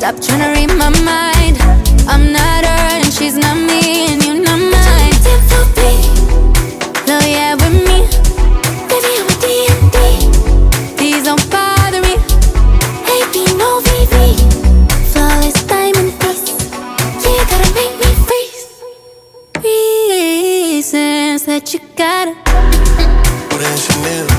Stop trying to read my mind. I'm not her and she's not me, and you're not mine. Love yeah with me, baby I'm a D&D. Please don't bother me. AB no VV. Flawless diamond piece. Yeah, you gotta make me freeze. Reasons that you gotta. Put in Chanel.